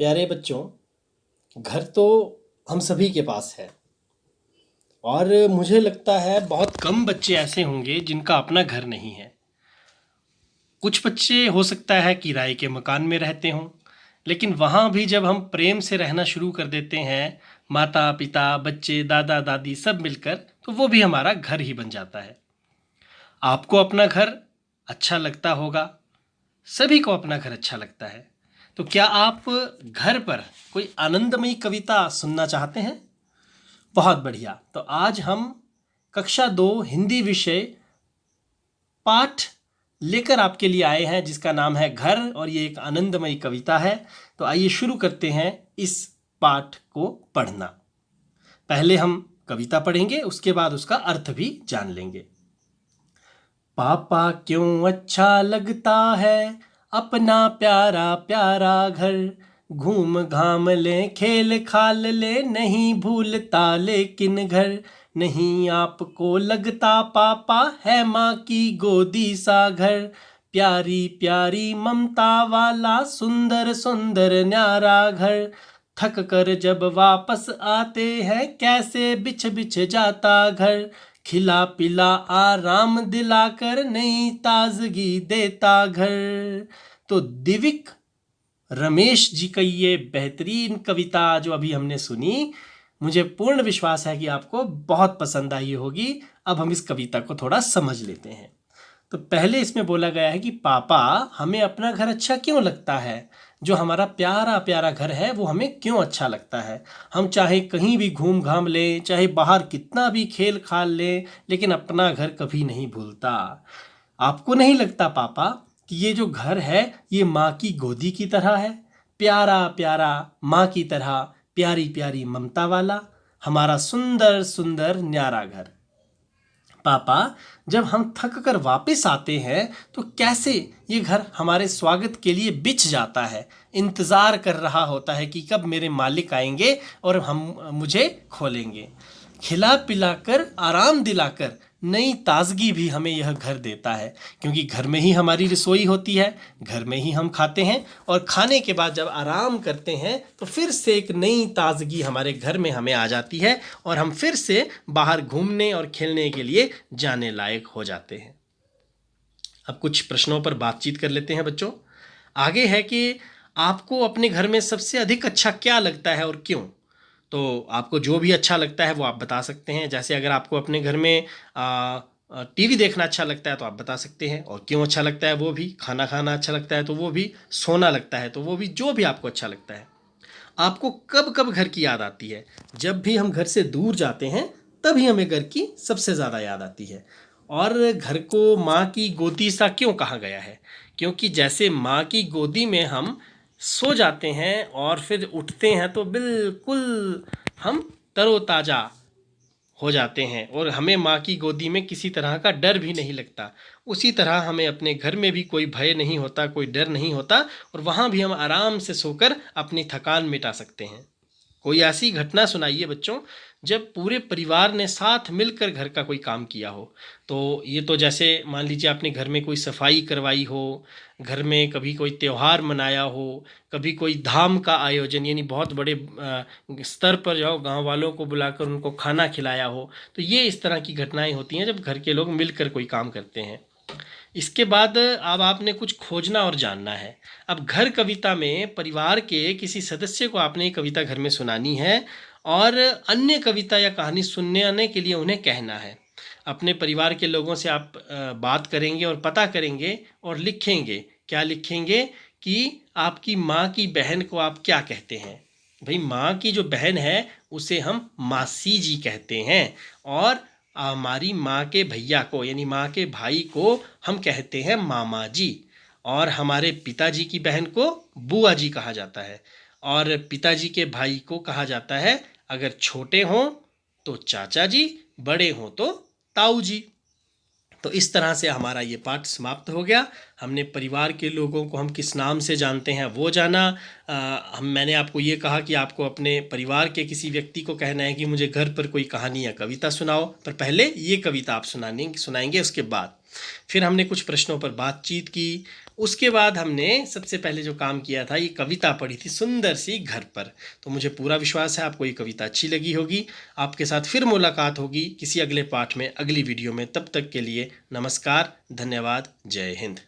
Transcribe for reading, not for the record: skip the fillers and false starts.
प्यारे बच्चों, घर तो हम सभी के पास है और मुझे लगता है बहुत कम बच्चे ऐसे होंगे जिनका अपना घर नहीं है। कुछ बच्चे हो सकता है किराए के मकान में रहते हों, लेकिन वहाँ भी जब हम प्रेम से रहना शुरू कर देते हैं, माता पिता बच्चे दादा दादी सब मिलकर, तो वो भी हमारा घर ही बन जाता है। आपको अपना घर अच्छा लगता होगा, सभी को अपना घर अच्छा लगता है। तो क्या आप घर पर कोई आनंदमयी कविता सुनना चाहते हैं? बहुत बढ़िया। तो आज हम कक्षा 2 हिंदी विषय पाठ लेकर आपके लिए आए हैं जिसका नाम है घर, और ये एक आनंदमयी कविता है। तो आइए शुरू करते हैं इस पाठ को पढ़ना। पहले हम कविता पढ़ेंगे, उसके बाद उसका अर्थ भी जान लेंगे। पापा क्यों अच्छा लगता है अपना प्यारा प्यारा घर, घूम घाम ले खेल खाल ले नहीं भूलता लेकिन घर, नहीं आपको लगता पापा है माँ की गोदी सा घर, प्यारी प्यारी ममता वाला सुंदर सुंदर न्यारा घर, थक कर जब वापस आते हैं कैसे बिछ बिछ जाता घर, खिला पिला आराम दिलाकर नई ताजगी देता घर। तो दिविक रमेश जी की ये बेहतरीन कविता जो अभी हमने सुनी, मुझे पूर्ण विश्वास है कि आपको बहुत पसंद आई होगी। अब हम इस कविता को थोड़ा समझ लेते हैं। तो पहले इसमें बोला गया है कि पापा हमें अपना घर अच्छा क्यों लगता है, जो हमारा प्यारा प्यारा घर है वो हमें क्यों अच्छा लगता है। हम चाहे कहीं भी घूम घाम लें, चाहे बाहर कितना भी खेल खाल लें, लेकिन अपना घर कभी नहीं भूलता। आपको नहीं लगता पापा कि ये जो घर है ये माँ की गोदी की तरह है, प्यारा प्यारा माँ की तरह, प्यारी प्यारी ममता वाला हमारा सुंदर सुंदर न्यारा घर। पापा जब हम थक कर वापस आते हैं तो कैसे ये घर हमारे स्वागत के लिए बिछ जाता है, इंतज़ार कर रहा होता है कि कब मेरे मालिक आएंगे और हम मुझे खोलेंगे। खिला पिलाकर आराम दिलाकर नई ताजगी भी हमें यह घर देता है, क्योंकि घर में ही हमारी रसोई होती है, घर में ही हम खाते हैं, और खाने के बाद जब आराम करते हैं तो फिर से एक नई ताजगी हमारे घर में हमें आ जाती है और हम फिर से बाहर घूमने और खेलने के लिए जाने लायक हो जाते हैं। अब कुछ प्रश्नों पर बातचीत कर लेते हैं बच्चों। आगे है कि आपको अपने घर में सबसे अधिक अच्छा क्या लगता है और क्यों। तो आपको जो भी अच्छा लगता है वो आप बता सकते हैं। जैसे अगर आपको अपने घर में टीवी देखना अच्छा लगता है तो आप बता सकते हैं, और क्यों अच्छा लगता है वो भी। खाना खाना अच्छा लगता है तो वो भी, सोना लगता है तो वो भी, जो भी आपको अच्छा लगता है। आपको कब कब घर की याद आती है? जब भी हम घर से दूर जाते हैं तभी हमें घर की सबसे ज़्यादा याद आती है। और घर को माँ की गोदी सा क्यों कहा गया है? क्योंकि जैसे माँ की गोदी में हम सो जाते हैं और फिर उठते हैं तो बिल्कुल हम तरोताज़ा हो जाते हैं और हमें माँ की गोदी में किसी तरह का डर भी नहीं लगता। उसी तरह हमें अपने घर में भी कोई भय नहीं होता, कोई डर नहीं होता, और वहाँ भी हम आराम से सोकर अपनी थकान मिटा सकते हैं। कोई ऐसी घटना सुनाइए बच्चों जब पूरे परिवार ने साथ मिलकर घर का कोई काम किया हो। तो ये तो जैसे मान लीजिए आपने घर में कोई सफाई करवाई हो, घर में कभी कोई त्योहार मनाया हो, कभी कोई धाम का आयोजन यानी बहुत बड़े स्तर पर जाओ गांव वालों को बुलाकर उनको खाना खिलाया हो। तो ये इस तरह की घटनाएं होती हैं जब घर के लोग मिलकर कोई काम करते हैं। इसके बाद अब आपने कुछ खोजना और जानना है। अब घर कविता में परिवार के किसी सदस्य को आपने ये कविता घर में सुनानी है और अन्य कविता या कहानी सुनने के लिए उन्हें कहना है। अपने परिवार के लोगों से आप बात करेंगे और पता करेंगे और लिखेंगे। क्या लिखेंगे कि आपकी माँ की बहन को आप क्या कहते हैं। भाई माँ की जो बहन है उसे हम मासी जी कहते हैं, और हमारी माँ के भैया को यानी माँ के भाई को हम कहते हैं मामा जी, और हमारे पिताजी की बहन को बुआ जी कहा जाता है, और पिताजी के भाई को कहा जाता है, अगर छोटे हों तो चाचा जी, बड़े हों तो ताऊ जी। तो इस तरह से हमारा ये पाठ समाप्त हो गया। हमने परिवार के लोगों को हम किस नाम से जानते हैं वो जाना। मैंने आपको ये कहा कि आपको अपने परिवार के किसी व्यक्ति को कहना है कि मुझे घर पर कोई कहानी या कविता सुनाओ, पर पहले ये कविता आप सुनाएंगे। उसके बाद फिर हमने कुछ प्रश्नों पर बातचीत की। उसके बाद हमने सबसे पहले जो काम किया था, ये कविता पढ़ी थी सुंदर सी घर पर। तो मुझे पूरा विश्वास है आपको ये कविता अच्छी लगी होगी। आपके साथ फिर मुलाकात होगी किसी अगले पाठ में, अगली वीडियो में। तब तक के लिए नमस्कार, धन्यवाद, जय हिंद।